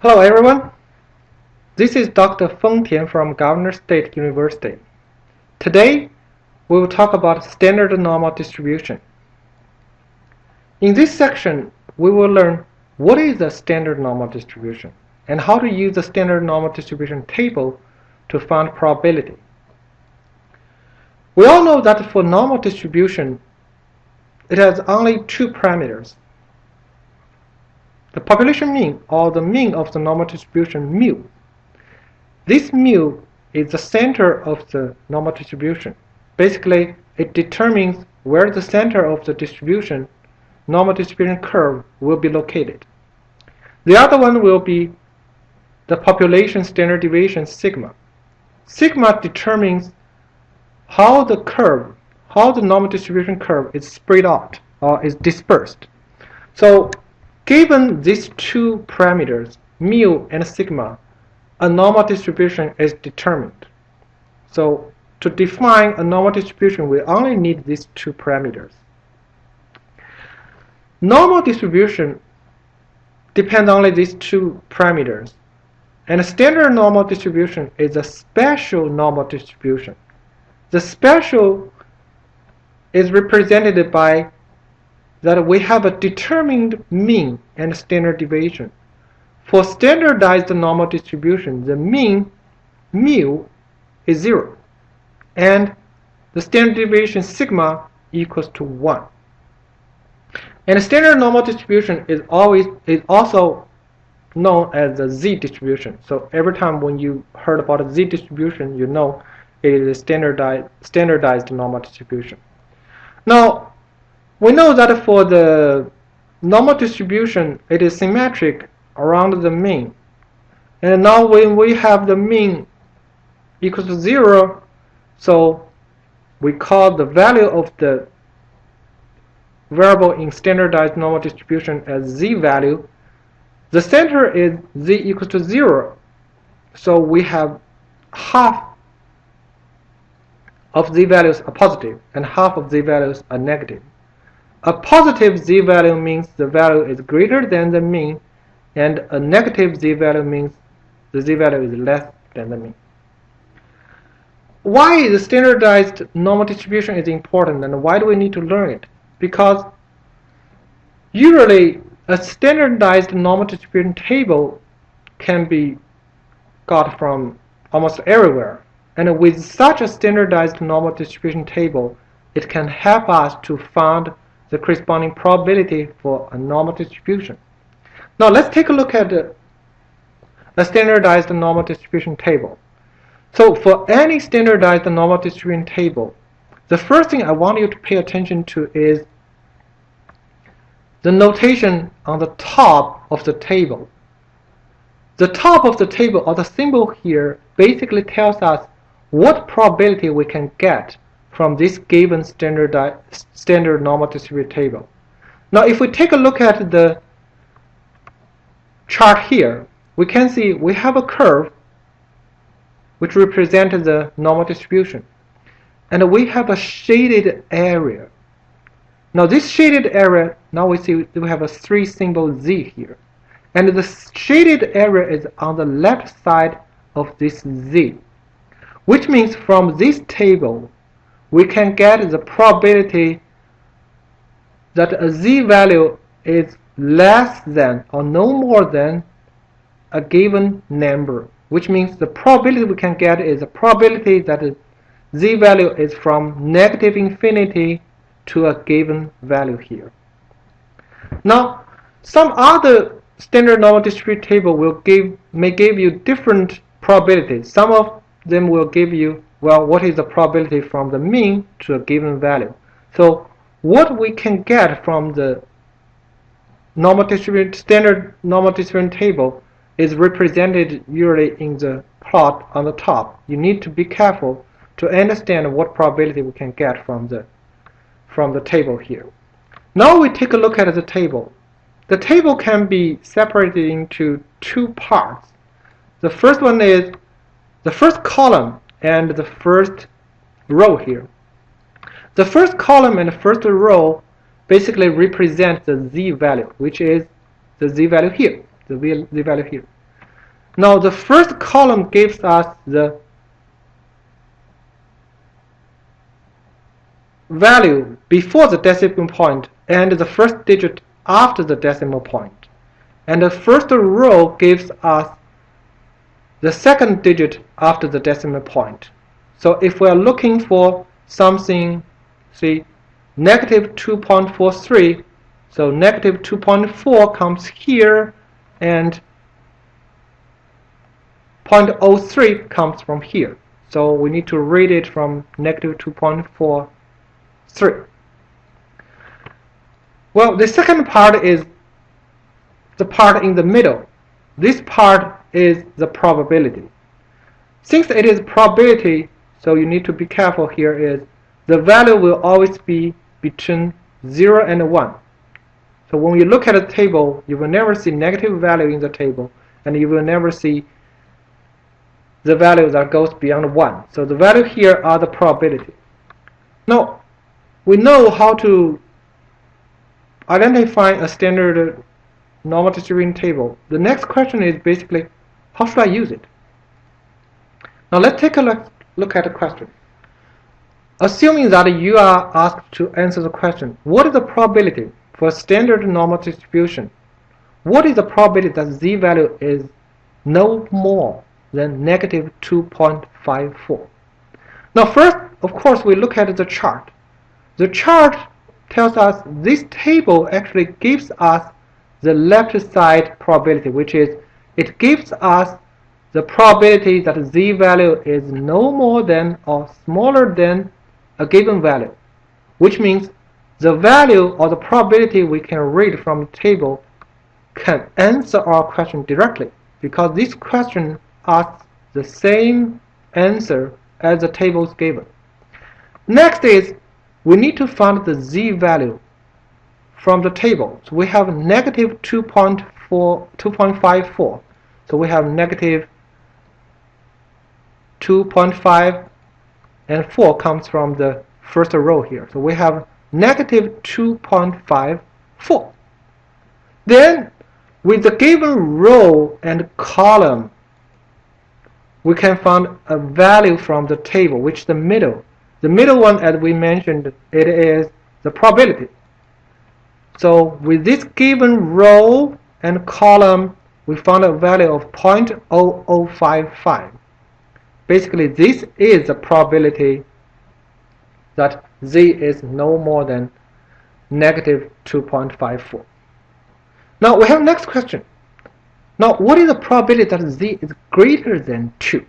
Hello everyone, this is Dr. Feng Tian from Governor State University. Today we will talk about standard normal distribution. In this section we will learn what is a standard normal distribution and how to use the standard normal distribution table to find probability. We all know that for normal distribution it has only two parameters. The population mean, or the mean of the normal distribution mu. This mu is the center of the normal distribution. Basically, it determines where the center of the distribution, normal distribution curve, will be located. The other one will be the population standard deviation sigma. Sigma determines how the normal distribution curve is spread out or is dispersed. So, given these two parameters, mu and sigma, a normal distribution is determined. So to define a normal distribution, we only need these two parameters. Normal distribution depends only these two parameters. And a standard normal distribution is a special normal distribution. The special is represented by that we have a determined mean and standard deviation. For standardized normal distribution, the mean mu is 0 and the standard deviation sigma equals to 1. And a standard normal distribution is also known as the z distribution. So every time when you heard about a z distribution, you know it is a standardized normal distribution. Now, we know that for the normal distribution, it is symmetric around the mean. And now when we have the mean equals to 0, so we call the value of the variable in standardized normal distribution as z value. The center is z equals to 0, so we have half of z values are positive and half of z values are negative. A positive z value means the value is greater than the mean, and a negative z value means the z value is less than the mean. Why the standardized normal distribution is important, and why do we need to learn it? Because usually a standardized normal distribution table can be got from almost everywhere. And with such a standardized normal distribution table, it can help us to find the corresponding probability for a normal distribution. Now let's take a look at a standardized normal distribution table. So for any standardized normal distribution table, the first thing I want you to pay attention to is the notation on the top of the table. The top of the table, or the symbol here, basically tells us what probability we can get from this given standard normal distributed table. Now if we take a look at the chart here, we can see we have a curve which represents the normal distribution, and we have a shaded area. Now this shaded area, now we see we have a 3 symbol z here, and the shaded area is on the left side of this z, which means from this table we can get the probability that a z value is less than or no more than a given number, which means the probability we can get is a probability that z value is from negative infinity to a given value here. Now, some other standard normal distributed table may give you different probabilities. Some of them will give you, well, what is the probability from the mean to a given value. So what we can get from the standard normal distribution table is represented usually in the plot on the top. You need to be careful to understand what probability we can get from the table here. Now we take a look at the table. The table can be separated into two parts. The first one is the first column and the first row here. The first column and the first row basically represent the z value, which is the z value here, the z value here. Now the first column gives us the value before the decimal point and the first digit after the decimal point. And the first row gives us the second digit after the decimal point. So if we are looking for something, see, negative 2.43, so negative 2.4 comes here, and 0.03 comes from here. So we need to read it from negative 2.43. Well, the second part is the part in the middle. This part is the probability. Since it is probability, so you need to be careful here, is the value will always be between 0 and 1. So when you look at a table, you will never see negative value in the table, and you will never see the value that goes beyond 1. So the value here are the probability. Now, we know how to identify a standard normal distribution table. The next question is basically, how should I use it? Now let's take a look at the question. Assuming that you are asked to answer the question, what is the probability for a standard normal distribution? What is the probability that z value is no more than negative 2.54? Now first, of course, we look at the chart. The chart tells us this table actually gives us the left side probability, which is it gives us the probability that z value is no more than or smaller than a given value, which means the value or the probability we can read from the table can answer our question directly, because this question asks the same answer as the tables given. Next is we need to find the z value from the table. So we have negative 2.54. So we have negative 2.5 and 4 comes from the first row here. So we have negative 2.54. Then with the given row and column, we can find a value from the table, which is the middle. The middle one, as we mentioned, it is the probability. So with this given row and column, we found a value of 0.0055. Basically, this is the probability that z is no more than negative 2.54. Now we have next question. Now, what is the probability that z is greater than 2?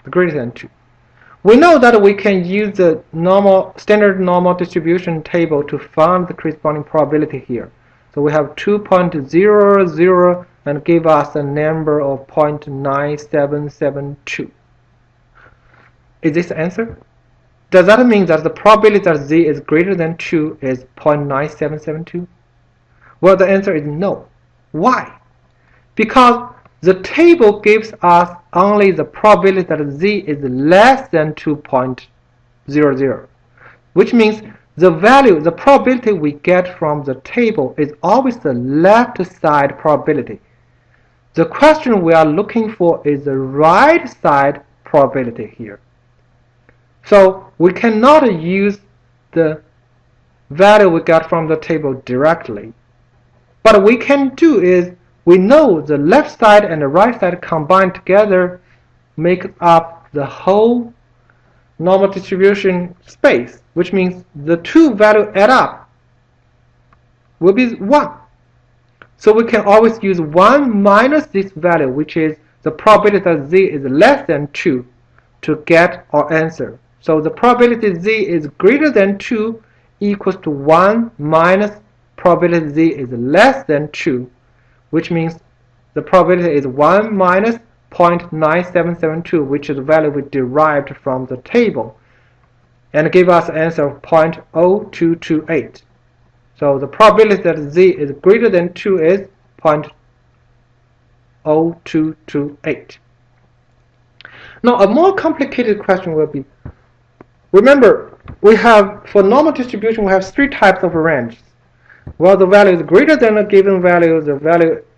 Greater than 2. We know that we can use the standard normal distribution table to find the corresponding probability here. So we have 2.00 and give us a number of 0.9772. Is this the answer? Does that mean that the probability that z is greater than 2 is 0.9772? Well, the answer is no. Why? Because the table gives us only the probability that z is less than 2.00, which means the value, the probability we get from the table is always the left side probability. The question we are looking for is the right side probability here. So we cannot use the value we got from the table directly. What we can do is we know the left side and the right side combined together make up the whole normal distribution space, which means the two values add up will be 1. So we can always use 1 minus this value, which is the probability that z is less than 2, to get our answer. So the probability z is greater than 2 equals to 1 minus probability z is less than 2, which means the probability is 1 minus 0.9772, which is the value we derived from the table, and give us an answer of 0.0228. So the probability that z is greater than 2 is 0.0228. Now a more complicated question will be, remember, we have, for normal distribution, we have 3 types of ranges. Well, the value is greater than a given value, the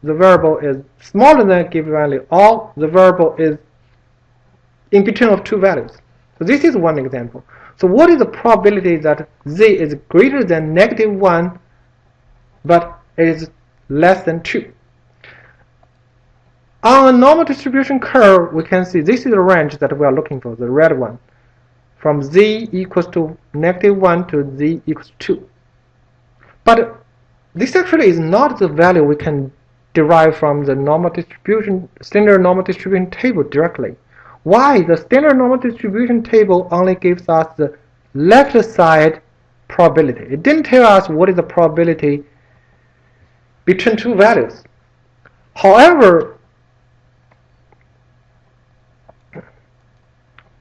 variable is smaller than a given value, or the variable is in between of two values. So this is one example. So what is the probability that z is greater than -1, but it is less than 2? On a normal distribution curve, we can see this is the range that we are looking for, the red one, from z equals to -1 to z equals to 2. But this actually is not the value we can derive from the standard normal distribution table directly. Why? The standard normal distribution table only gives us the left side probability. It didn't tell us what is the probability between two values. However,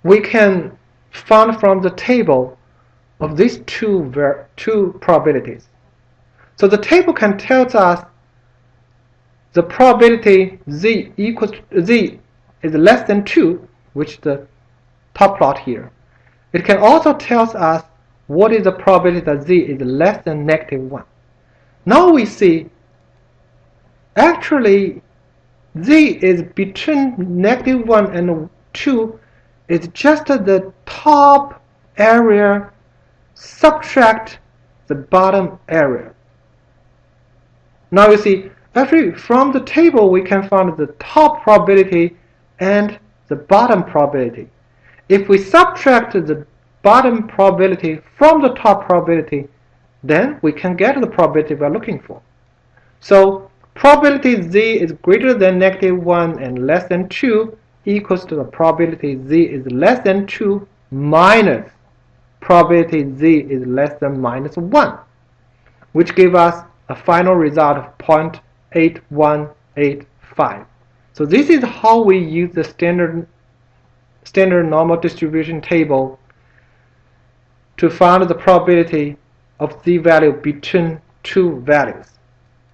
we can find from the table of these two probabilities. So the table can tell us the probability z is less than 2, which is the top plot here. It can also tell us what is the probability that z is less than -1. Now we see actually z is between -1 and 2 is just the top area subtract the bottom area. Now you see, actually from the table we can find the top probability and the bottom probability. If we subtract the bottom probability from the top probability, then we can get the probability we are looking for. So probability z is greater than -1 and less than 2 equals to the probability z is less than 2 minus probability z is less than -1, which gives us a final result of 0.8185. So this is how we use the standard normal distribution table to find the probability of z value between two values.